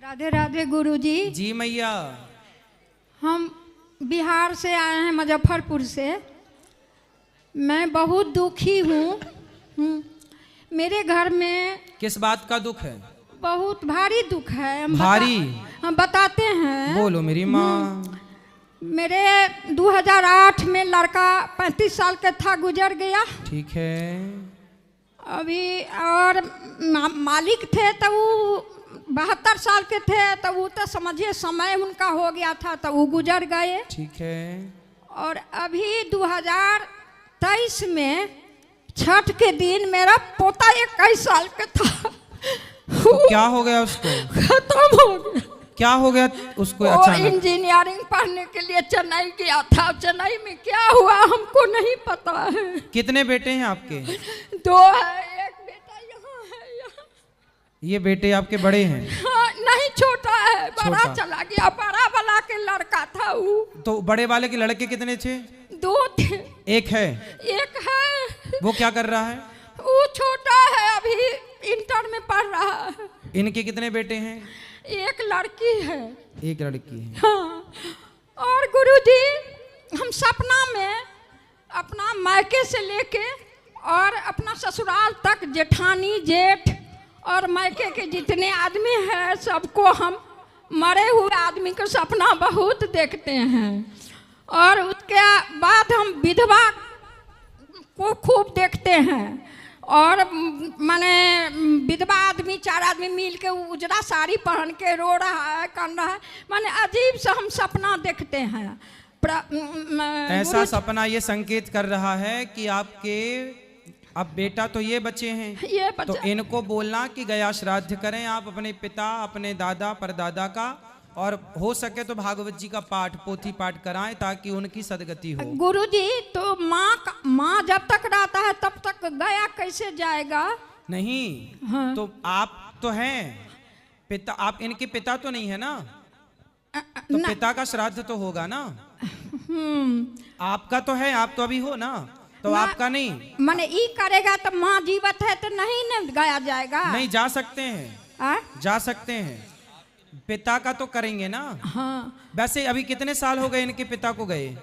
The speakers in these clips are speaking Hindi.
राधे राधे गुरुजी। जी मैया। हम बिहार से आए हैं, मुजफ्फरपुर से। मैं बहुत दुखी हूँ। मेरे घर में किस बात का दुख है? बहुत भारी दुख है। हम बताते हैं। बोलो मेरी माँ। मेरे 2008 में लड़का 35 साल का था, गुजर गया। ठीक है। अभी और मालिक थे तो वो 72 साल के थे, तो वो तो समझिए समय उनका हो गया था, तो वो गुजर गए। ठीक है। और अभी 2023 में छठ के दिन मेरा पोता 21 साल का था। तो क्या हो गया उसको? खत्म हो गया। क्या हो गया उसको? और अचानक इंजीनियरिंग पढ़ने के लिए चेन्नई गया था। चेन्नई में क्या हुआ हमको नहीं पता है। कितने बेटे हैं आपके? 2 है, एक बेटा यहाँ है, यहाँ। ये बेटे आपके बड़े हैं? हाँ, नहीं, छोटा है, बड़ा छोटा। चला गया। बड़ा वाला के लड़का था वो। तो बड़े वाले के लड़के कितने थे? 2 थे। एक है? एक है। वो क्या कर रहा है? वो छोटा है, अभी इंटर में पढ़ रहा है। इनके कितने बेटे हैं? एक लड़की है। एक लड़की है। हाँ। और गुरुजी, हम सपना में अपना मायके से लेके और अपना ससुराल तक, जेठानी जेठ और मायके के जितने आदमी हैं, सबको हम मरे हुए आदमी का सपना बहुत देखते हैं। और उसके बाद हम विधवा को खूब देखते हैं। और माने विधवा आदमी 4 आदमी मिल के उजरा साड़ी पहन के रो रहा है, कान रहा है। माने अजीब सा हम सपना देखते हैं। ऐसा सपना ये संकेत कर रहा है कि आपके अब बेटा तो ये बच्चे हैं, ये तो इनको बोलना कि गया श्राद्ध करें आप अपने पिता, अपने दादा परदादा का, और हो सके तो भागवत जी का पाठ, पोथी पाठ कराएं ताकि उनकी सदगति हो। गुरुजी, तो माँ जब तक रहता है तब तक गया कैसे जाएगा? नहीं। हाँ। तो आप तो हैं पिता, आप इनके पिता तो नहीं है ना? तो पिता का श्राद्ध तो होगा ना? आपका तो है, आप तो अभी हो ना, तो आपका नहीं। माने ई करेगा तो माँ जीवित है तो नहीं न गया जाएगा? नहीं, जा सकते हैं। जा सकते हैं। पिता का तो करेंगे ना? हाँ। वैसे अभी कितने साल हो गए इनके पिता को गए?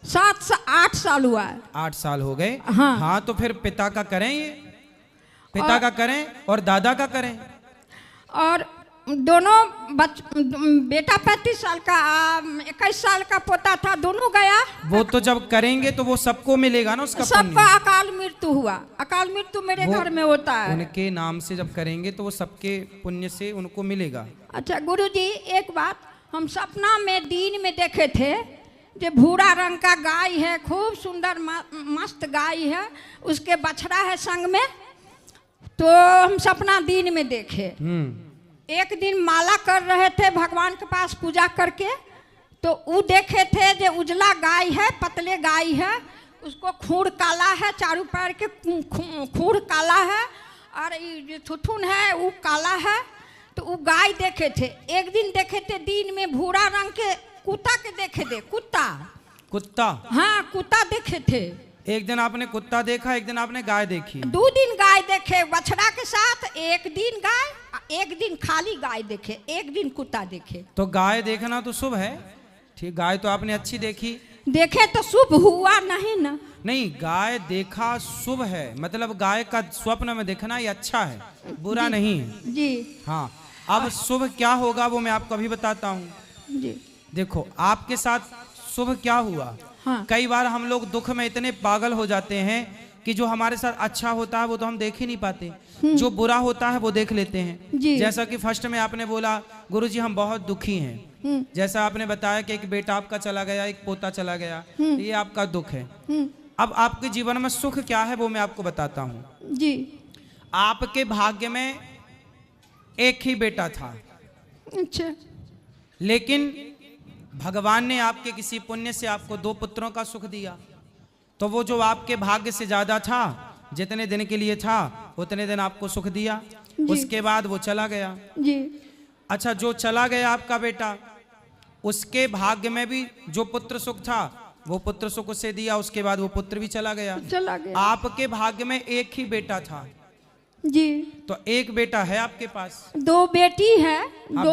8 साल हुआ है। 8 साल हो गए। हाँ। हाँ, तो फिर पिता का करें, ये पिता का करें और दादा का करें। और दोनों बेटा 35 साल का, 21 साल का पोता था, दोनों गया। वो तो जब करेंगे तो वो सबको मिलेगा ना उसका पुण्य। सबका अकाल मृत्यु हुआ। अकाल मृत्यु मेरे घर में होता है। उनके नाम से जब करेंगे तो वो सबके पुण्य से उनको मिलेगा। अच्छा गुरुजी, एक बात हम सपना में दिन में देखे थे, जो भूरा रंग का गाय है, खूब सुंदर मस्त गाय है, उसके बछड़ा है संग में। तो हम सपना दिन में देखे। एक दिन माला कर रहे थे भगवान के पास पूजा करके, तो वो देखे थे जो उजला गाय है, पतले गाय है, उसको खूर काला है, चारों पैर के खूर काला है, और ये थुथुन है वो काला है। तो वो गाय देखे थे। एक दिन देखे थे दिन में भूरा रंग के कुत्ता के देखे थे। कुत्ता? हाँ, कुत्ता देखे थे। एक दिन आपने कुत्ता देखा, एक दिन आपने गाय देखी? 2 दिन गाय देखे बछड़ा के साथ। एक दिन गाय, एक दिन खाली गाय देखे, एक दिन कुत्ता देखे। तो गाय देखना तो शुभ है। ठीक, गाय तो आपने अच्छी देखी। देखे तो शुभ हुआ नहीं ना? नहीं, गाय देखा शुभ है, मतलब गाय का स्वप्न में देखना ये अच्छा है, बुरा नहीं है जी। हाँ। अब शुभ क्या होगा वो मैं आपको अभी बताता हूँ जी। देखो, आपके साथ शुभ क्या हुआ। हाँ। कई बार हम लोग दुख में इतने पागल हो जाते हैं कि जो हमारे साथ अच्छा होता है वो तो हम देख ही नहीं पाते, जो बुरा होता है वो देख लेते हैं। जैसा कि फर्स्ट में आपने बोला गुरुजी हम बहुत दुखी हैं, जैसा आपने बताया कि एक बेटा आपका चला गया, एक पोता चला गया, ये आपका दुख है। अब आपके जीवन में सुख क्या है वो मैं आपको बताता हूँ जी। आपके भाग्य में एक ही बेटा था। अच्छा। लेकिन भगवान ने आपके किसी पुण्य से आपको 2 पुत्रों का सुख दिया। तो वो जो आपके भाग्य से ज्यादा था, जितने दिन के लिए था उतने दिन आपको सुख दिया, उसके बाद वो चला गया। जी। अच्छा, जो चला गया आपका बेटा, उसके भाग्य में भी जो पुत्र सुख था वो पुत्र सुख उसे दिया, उसके बाद वो पुत्र भी चला गया। चला गया। आपके भाग्य में एक ही बेटा था, जी। तो एक बेटा है आपके पास? 2 बेटी है। हाँ,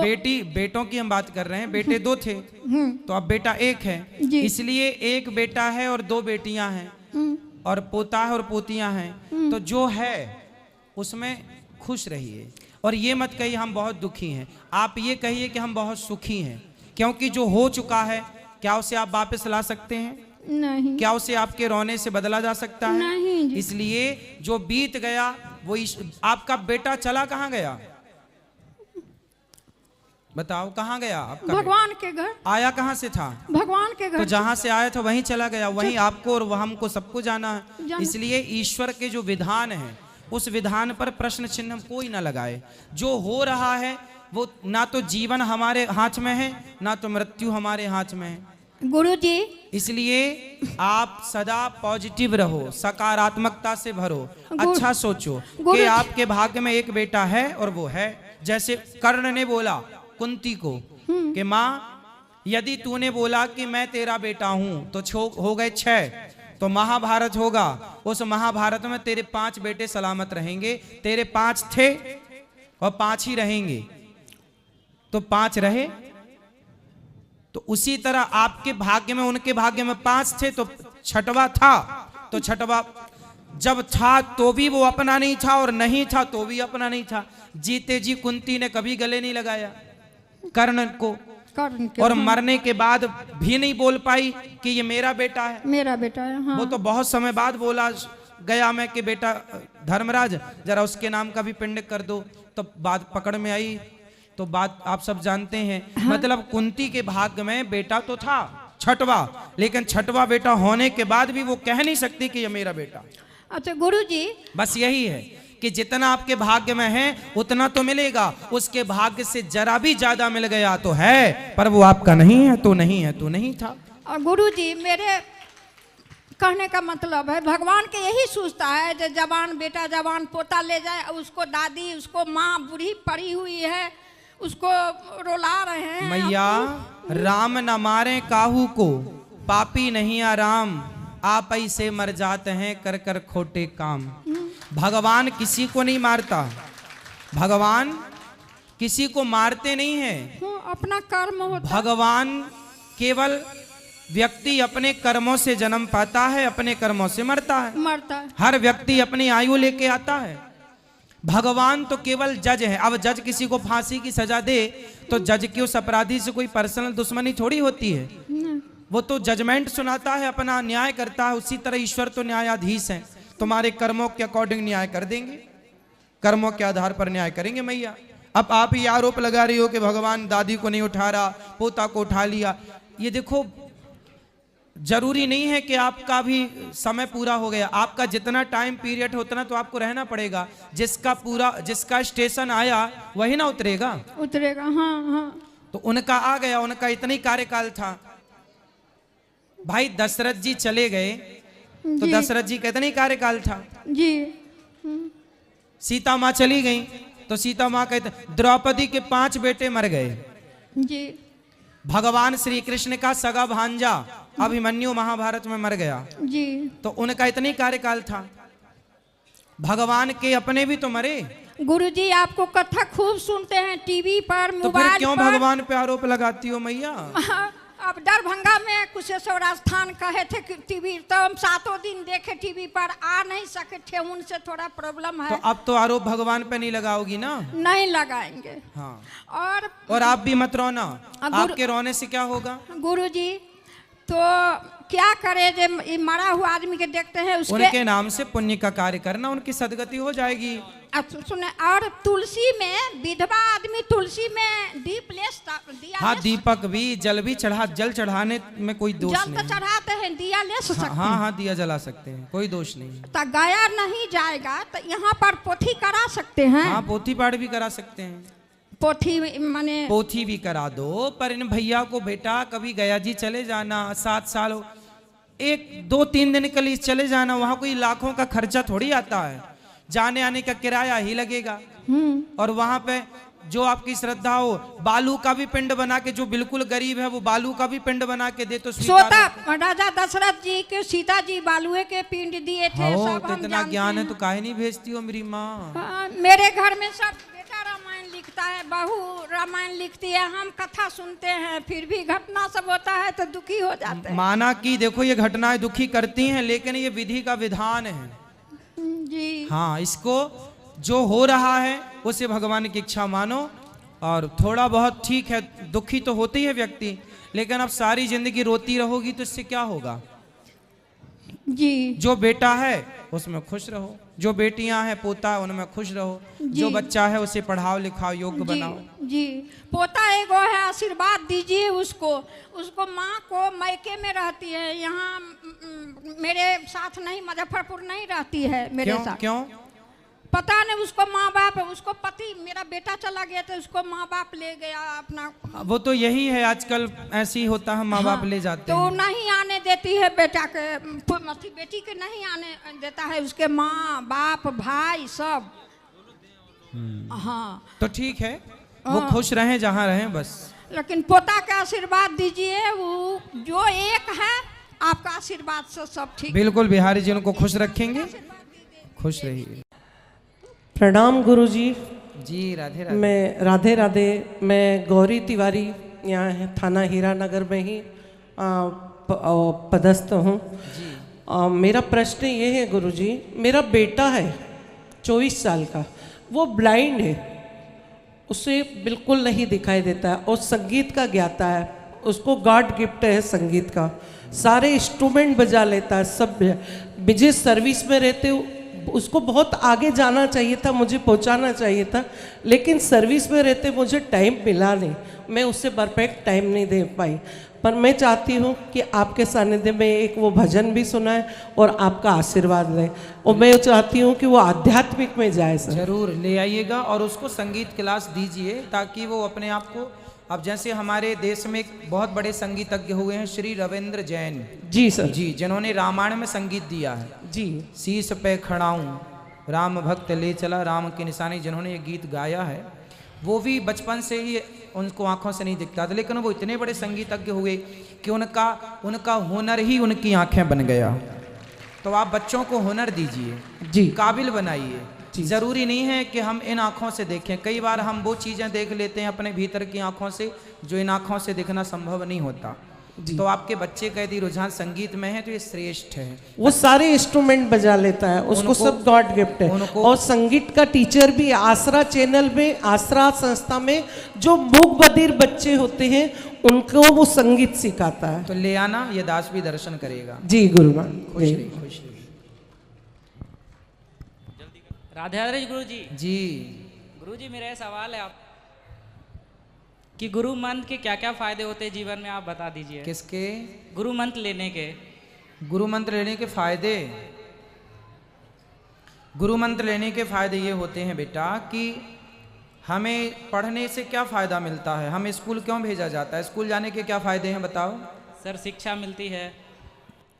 बेटों की हम बात कर रहे हैं, बेटे 2 थे तो अब बेटा 1 है, इसलिए 1 बेटा है और 2 बेटियां हैं और पोता है और पोतियां हैं। तो जो है उसमें खुश रहिए और ये मत कहिए हम बहुत दुखी हैं, आप ये कहिए कि हम बहुत सुखी हैं, क्योंकि जो हो चुका है क्या उसे आप वापस ला सकते हैं? नहीं। क्या उसे आपके रोने से बदला जा सकता है? नहीं जी। इसलिए जो बीत गया वो आपका बेटा चला कहाँ गया? बताओ कहाँ गया आपका? भगवान के घर। आया कहाँ से था? भगवान के घर। तो जहाँ से आया था वहीं चला गया, वहीं आपको और हमको सबको जाना है। इसलिए ईश्वर के जो विधान है उस विधान पर प्रश्न चिन्ह कोई ना लगाए। जो हो रहा है वो ना तो जीवन हमारे हाथ में है ना तो मृत्यु हमारे हाथ में है गुरुजी। इसलिए आप सदा पॉजिटिव रहो, सकारात्मकता से भरो, अच्छा सोचो कि आपके भाग्य में एक बेटा है और वो है। जैसे कर्ण ने बोला कुंती को कि माँ यदि तूने बोला कि मैं तेरा बेटा हूं तो हो गए 6, तो महाभारत होगा, उस महाभारत में तेरे 5 बेटे सलामत रहेंगे। तेरे 5 थे और 5 ही रहेंगे, तो 5 रहे। तो उसी तरह आपके भाग्य में, उनके भाग्य में 5 थे तो 6वां था, तो 6वां जब था तो भी वो अपना नहीं था और नहीं था तो भी अपना नहीं था। जीते जी कुंती ने कभी गले नहीं लगाया कर्ण को, और मरने के बाद भी नहीं बोल पाई कि ये मेरा बेटा है, मेरा बेटा है। हाँ। वो तो बहुत समय बाद बोला गया मैं कि बेटा धर्मराज जरा उसके नाम का भी पिंड कर दो, तो बात पकड़ में आई। तो बात आप सब जानते हैं। हाँ। मतलब कुंती के भाग्य में बेटा तो था 6वां, लेकिन 6वां बेटा होने के बाद भी वो कह नहीं सकती कि ये मेरा बेटा। अच्छा गुरुजी, बस यही है कि जितना आपके भाग्य में है उतना तो मिलेगा, उसके भाग्य से जरा भी ज्यादा मिल गया तो है, पर वो आपका नहीं है तो नहीं है तो नहीं था। और गुरुजी मेरे कहने का मतलब है भगवान के यही सोचता है जो जवान बेटा जवान पोता ले जाए, उसको दादी उसको माँ बूढ़ी पड़ी हुई है उसको रोला रहे हैं। मैया राम न मारे काहू को, पापी नहीं आराम, आप ऐसे मर जाते हैं कर कर खोटे काम। भगवान किसी को नहीं मारता, भगवान किसी को मारते नहीं है, अपना कर्म होता। भगवान केवल व्यक्ति अपने कर्मों से जन्म पाता है, अपने कर्मों से मरता है। हर व्यक्ति अपनी आयु लेके आता है। भगवान तो केवल जज है। अब जज किसी को फांसी की सजा दे तो जज की उस अपराधी से कोई पर्सनल दुश्मनी थोड़ी होती है, वो तो जजमेंट सुनाता है, अपना न्याय करता है। उसी तरह ईश्वर तो न्यायाधीश है, तुम्हारे कर्मों के अकॉर्डिंग न्याय कर देंगे, कर्मों के आधार पर न्याय करेंगे। मैया अब आप ही आरोप लगा रही हो कि भगवान दादी को नहीं उठा रहा, पोता को उठा लिया। ये देखो जरूरी नहीं है कि आपका भी समय पूरा हो गया, आपका जितना टाइम पीरियड उतना तो आपको रहना पड़ेगा। जिसका स्टेशन आया वही ना उतरेगा। हाँ हाँ। तो उनका आ गया, उनका इतना ही कार्यकाल था। भाई दशरथ जी चले गए तो दशरथ जी का इतना ही कार्यकाल था जी। सीता माँ चली गई तो सीता माँ का, द्रौपदी के 5 बेटे मर गए जी। भगवान श्री कृष्ण का सगा भांजा अभिमन्यु महाभारत में मर गया जी। तो उनका इतना ही कार्यकाल था। भगवान के अपने भी तो मरे। गुरुजी आपको कथा खूब सुनते हैं टीवी पर, मोबाइल पर, तो फिर क्यों भगवान पे आरोप लगाती हो मैया? अब दरभंगा में कुशेश्वर स्थान कहे थे कि टीवी, तो हम 7 दिन देखे टीवी पर, आ नहीं सके थे, उनसे थोड़ा प्रॉब्लम है। तो अब तो आरोप भगवान पे नहीं लगाओगी ना? नहीं लगाएंगे। हाँ। और आप भी मत रोना, आपके रोने से क्या होगा? गुरुजी तो क्या करे, जो मरा हुआ आदमी के देखते हैं उनके नाम से पुण्य का कार्य करना, उनकी सदगति हो जाएगी। सुने, और तुलसी में विधवा आदमी तुलसी में दीप दिया। हाँ, दीपक भी जल भी जल चढ़ाने में कोई दोष नहीं। जल तो चढ़ाते हैं, दिया ले सकते हैं। हाँ, दिया जला सकते हैं, कोई दोष नहीं। तो गया नहीं जाएगा तो यहाँ पर पोथी करा सकते हैं। हाँ, पोथी पाठ भी करा सकते हैं। पोथी भी करा दो, पर इन भैया को बेटा कभी गया जी चले जाना, 7 साल 1-2-3 दिन के लिए चले जाना, वहां कोई लाखों का खर्चा थोड़ी आता है, जाने आने का किराया ही लगेगा। और वहां पे जो आपकी श्रद्धा हो, बालू का भी पिंड बना के, जो बिल्कुल गरीब है वो बालू का भी पिंड बना के दे तो सोता राजा दशरथ जी के सीता जी बालुए के पिंड दिए थे। सब तो इतना ज्ञान है तो काहे नहीं भेजती हो मेरी माँ? मेरे घर में सब बेटा रामायण लिखता है, बहू रामायण लिखती है, हम कथा सुनते हैं, फिर भी घटना सब होता है तो दुखी हो जाते हैं। माना कि देखो ये घटनाएं दुखी करती हैं, लेकिन ये विधि का विधान है जी। हाँ, इसको जो हो रहा है उसे भगवान की इच्छा मानो। और थोड़ा बहुत ठीक है, दुखी तो होती है व्यक्ति, लेकिन अब सारी जिंदगी रोती रहोगी तो इससे क्या होगा। जी। जो बेटा है उसमें खुश रहो, जो बेटियां हैं पोता है उनमें खुश रहो, जो बच्चा है उसे पढ़ाओ लिखाओ योग्य बनाओ। जी। पोता एगो है, आशीर्वाद दीजिए उसको। उसको माँ को मैके में रहती है, यहाँ मेरे साथ नहीं, मुजफ्फरपुर नहीं रहती है मेरे साथ। क्यों? पता नहीं, उसको माँ बाप, उसको पति, मेरा बेटा चला गया तो उसको माँ बाप ले गया अपना। वो तो यही है, आजकल ऐसे ही होता है, माँ बाप ले जाते तो हैं। नहीं आने देती है बेटा के, बेटी के नहीं आने देता है, उसके माँ बाप भाई सब। हाँ तो ठीक है, वो खुश रहें जहाँ रहें बस। लेकिन पोता का आशीर्वाद दीजिए, वो जो एक है आपका आशीर्वाद से सब ठीक। बिल्कुल, बिहारी जी उनको खुश रखेंगे, खुश रहिए। प्रणाम गुरुजी। जी राधे राधे। मैं राधे राधे, मैं गौरी तिवारी, यहाँ है थाना हीरानगर में ही पदस्थ हूँ। मेरा प्रश्न ये है गुरुजी, मेरा बेटा है 24 साल का, वो ब्लाइंड है, उसे बिल्कुल नहीं दिखाई देता है और संगीत का ज्ञाता है, उसको गॉड गिफ्ट है संगीत का, सारे इंस्ट्रूमेंट बजा लेता है सब। मुझे सर्विस में रहते उसको बहुत आगे जाना चाहिए था, मुझे पहुंचाना चाहिए था, लेकिन सर्विस में रहते मुझे टाइम मिला नहीं, मैं उससे परफेक्ट टाइम नहीं दे पाई। पर मैं चाहती हूँ कि आपके सानिध्य में एक वो भजन भी सुनाए और आपका आशीर्वाद लें, और मैं चाहती हूँ कि वो आध्यात्मिक में जाए सर। जरूर ले आइएगा और उसको संगीत क्लास दीजिए, ताकि वो अपने आप को, अब जैसे हमारे देश में एक बहुत बड़े संगीतज्ञ हुए हैं श्री रविंद्र जैन जी सर जी, जिन्होंने रामायण में संगीत दिया है। जी। शीश पे खड़ाऊं राम भक्त ले चला राम की निशानी, जिन्होंने ये गीत गाया है, वो भी बचपन से ही उनको आंखों से नहीं दिखता था, लेकिन वो इतने बड़े संगीतज्ञ हुए कि उनका हुनर ही उनकी आंखें बन गया। तो आप बच्चों को हुनर दीजिए जी, काबिल बनाइए। जरूरी नहीं है कि हम इन आँखों से देखें, कई बार हम वो चीज़ें देख लेते हैं अपने भीतर की आँखों से जो इन आँखों से दिखना संभव नहीं होता। तो आपके बच्चे का यदि रुझान संगीत में है तो ये श्रेष्ठ है। वो सारे इंस्ट्रूमेंट बजा लेता है, उसको सब गॉड गिफ्ट है। और संगीत का टीचर भी आसरा चैनल में, आसरा संस्था में जो मूक बधिर बच्चे होते हैं उनको वो संगीत सिखाता है। तो ले आना, ये दास भी दर्शन करेगा। जी गुरुमान, खुश रहिए, खुश रहिए। राधे राधे गुरु जी। जी गुरु जी, मेरा सवाल है आप कि गुरु मंत्र के क्या क्या फायदे होते हैं जीवन में, आप बता दीजिए। किसके? गुरु मंत्र लेने के। गुरु मंत्र लेने के फायदे, गुरु मंत्र लेने के फायदे ये होते हैं बेटा कि हमें पढ़ने से क्या फायदा मिलता है, हमें स्कूल क्यों भेजा जाता है, स्कूल जाने के क्या फायदे हैं बताओ। सर शिक्षा मिलती है,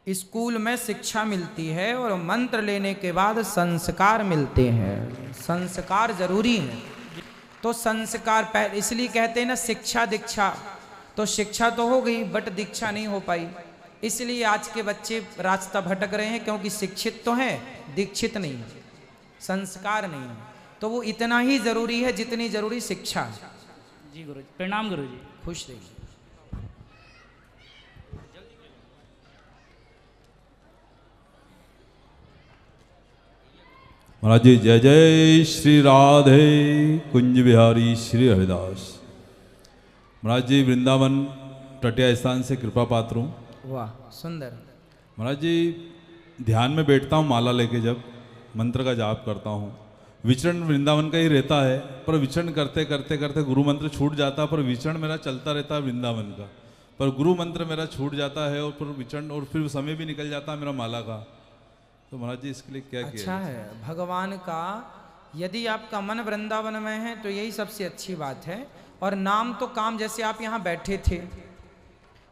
स्कूल में शिक्षा मिलती है और मंत्र लेने के बाद संस्कार मिलते हैं। संस्कार जरूरी है, तो संस्कार पहले, इसलिए कहते हैं ना शिक्षा दीक्षा, तो शिक्षा तो हो गई बट दीक्षा नहीं हो पाई, इसलिए आज के बच्चे रास्ता भटक रहे हैं, क्योंकि शिक्षित तो हैं दीक्षित नहीं, संस्कार नहीं है। तो वो इतना ही जरूरी है जितनी जरूरी शिक्षा है। जी गुरु जी, प्रणाम गुरु जी। खुश रहिए। महाराज जी जय जय श्री राधे कुंज बिहारी श्री हरिदास। महाराज जी वृंदावन टटिया स्थान से कृपा पात्र हूँ। वाह सुंदर। महाराज जी ध्यान में बैठता हूँ माला लेके, जब मंत्र का जाप करता हूँ, विचरण वृंदावन का ही रहता है, पर विचरण करते करते करते गुरु मंत्र छूट जाता है, पर विचरण मेरा चलता रहता है वृंदावन का, पर गुरु मंत्र मेरा छूट जाता है और फिर विचरण, और फिर समय भी निकल जाता है मेरा माला का। तो महाराज जी इसके लिए क्या किया? अच्छा है, भगवान का यदि आपका मन वृंदावन में है तो यही सबसे अच्छी बात है। और नाम तो काम, जैसे आप यहाँ बैठे थे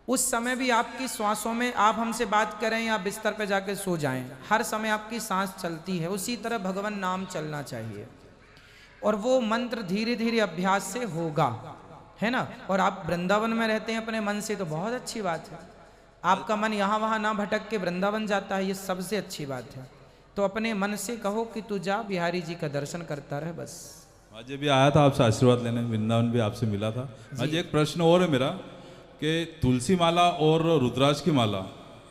उस समय भी आपकी श्वासों में, आप हमसे बात करें या बिस्तर पे जाके सो जाएं, हर समय आपकी सांस चलती है, उसी तरह भगवान नाम चलना चाहिए। और वो मंत्र धीरे धीरे अभ्यास से होगा, है ना। और आप वृंदावन में रहते हैं अपने मन से, तो बहुत अच्छी बात है। आपका मन यहाँ वहाँ ना भटक के वृंदावन जाता है, ये सबसे अच्छी बात है। तो अपने मन से कहो कि तू जा बिहारी जी का दर्शन करता रहे बस। आज भी आया था आपसे आशीर्वाद लेने, वृंदावन भी आपसे मिला था। आज एक प्रश्न और है मेरा कि तुलसी माला और रुद्राक्ष की माला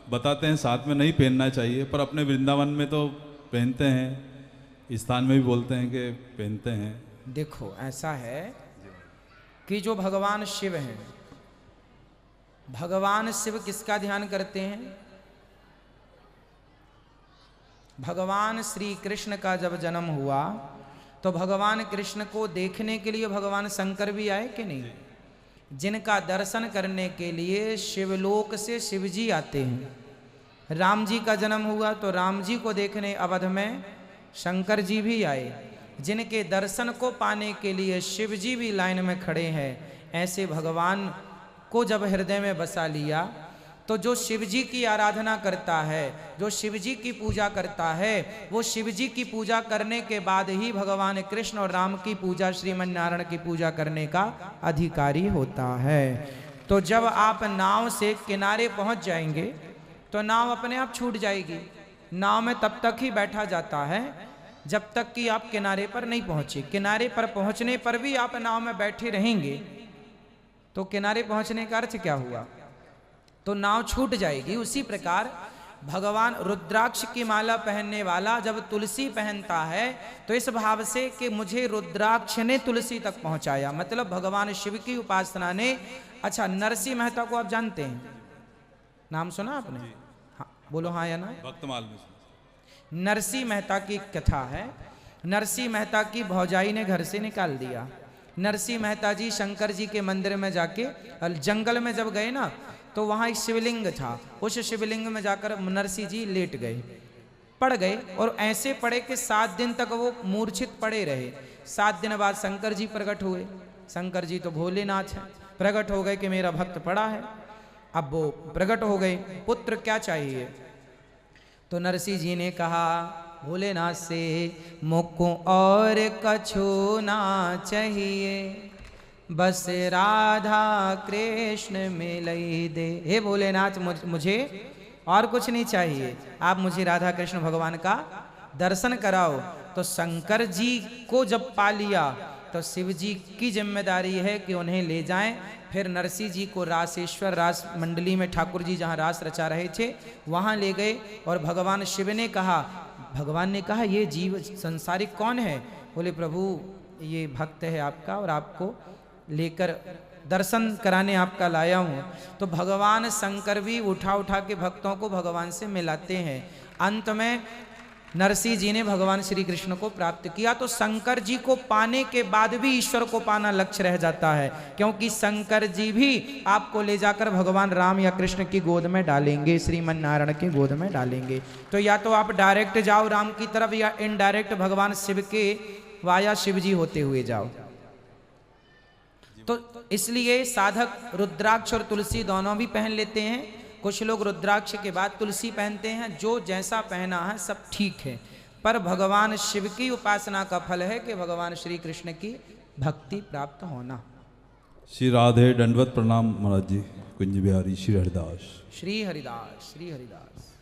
बताते हैं साथ में नहीं पहनना चाहिए, पर अपने वृंदावन में तो पहनते हैं, इस स्थान में भी बोलते हैं कि पहनते हैं। देखो ऐसा है कि जो भगवान शिव हैं, भगवान शिव किसका ध्यान करते हैं? भगवान श्री कृष्ण का जब जन्म हुआ तो भगवान कृष्ण को देखने के लिए भगवान शंकर भी आए कि नहीं? जिनका दर्शन करने के लिए शिवलोक से शिवजी आते हैं। राम जी का जन्म हुआ तो राम जी को देखने अवध में शंकर जी भी आए। जिनके दर्शन को पाने के लिए शिव जी भी लाइन में खड़े हैं। ऐसे भगवान को जब हृदय में बसा लिया तो जो शिव जी की आराधना करता है, जो शिव जी की पूजा करता है, वो शिव जी की पूजा करने के बाद ही भगवान कृष्ण और राम की पूजा, श्रीमन नारायण की पूजा करने का अधिकारी होता है। तो जब आप नाव से किनारे पहुंच जाएंगे तो नाव अपने आप छूट जाएगी। नाव में तब तक ही बैठा जाता है जब तक कि आप किनारे पर नहीं पहुंचे। किनारे पर पहुंचने पर भी आप नाव में बैठे रहेंगे तो किनारे पहुंचने का अर्थ क्या हुआ? तो नाव छूट जाएगी। उसी प्रकार भगवान रुद्राक्ष की माला पहनने वाला जब तुलसी पहनता है तो इस भाव से कि मुझे रुद्राक्ष ने तुलसी तक पहुंचाया, मतलब भगवान शिव की उपासना ने। अच्छा, नरसिंह मेहता को आप जानते हैं? नाम सुना आपने? हाँ, बोलो हाँ या ना? भक्तमाल में नरसिंह मेहता की कथा है। नरसिंह मेहता की भौजाई ने घर से निकाल दिया। नरसिंह मेहता जी शंकर जी के मंदिर में जाके जंगल में जब गए ना तो वहाँ एक शिवलिंग था। उस शिवलिंग में जाकर नरसिंह जी लेट गए, पड़ गए और ऐसे पड़े कि 7 दिन तक वो मूर्छित पड़े रहे। 7 दिन बाद शंकर जी प्रकट हुए। शंकर जी तो भोलेनाथ हैं, प्रकट हो गए कि मेरा भक्त पड़ा है। अब वो प्रकट हो गए, पुत्र क्या चाहिए? तो नरसिंह जी ने कहा भोलेनाथ से, मुझको और कछु ना चाहिए, बस राधा कृष्ण मिलई दे। हे भोलेनाथ, मुझे और कुछ नहीं चाहिए, आप मुझे राधा कृष्ण भगवान का दर्शन कराओ। तो शंकर जी को जब पा लिया तो शिव जी की जिम्मेदारी है कि उन्हें ले जाएं। फिर नरसिंह जी को रासेश्वर रास मंडली में ठाकुर जी जहाँ रास रचा रहे थे वहाँ ले गए और भगवान शिव ने कहा, भगवान ने कहा ये जीव संसारिक कौन है? बोले प्रभु ये भक्त है आपका और आपको लेकर दर्शन कराने आपका लाया हूँ। तो भगवान शंकर भी उठा उठा के भक्तों को भगवान से मिलाते हैं। अंत में नरसिंह जी ने भगवान श्री कृष्ण को प्राप्त किया। तो शंकर जी को पाने के बाद भी ईश्वर को पाना लक्ष्य रह जाता है, क्योंकि शंकर जी भी आपको ले जाकर भगवान राम या कृष्ण की गोद में डालेंगे, श्रीमन नारायण की गोद में डालेंगे। तो या तो आप डायरेक्ट जाओ राम की तरफ या इनडायरेक्ट भगवान शिव के वाया शिव जी होते हुए जाओ। तो इसलिए साधक रुद्राक्ष और तुलसी दोनों भी पहन लेते हैं। कुछ लोग रुद्राक्ष के बाद तुलसी पहनते हैं। जो जैसा पहना है सब ठीक है, पर भगवान शिव की उपासना का फल है कि भगवान श्री कृष्ण की भक्ति प्राप्त होना। श्री राधे, दंडवत प्रणाम महाराज जी। कुंज बिहारी श्री हरिदास। श्री हरिदास, श्री हरिदास।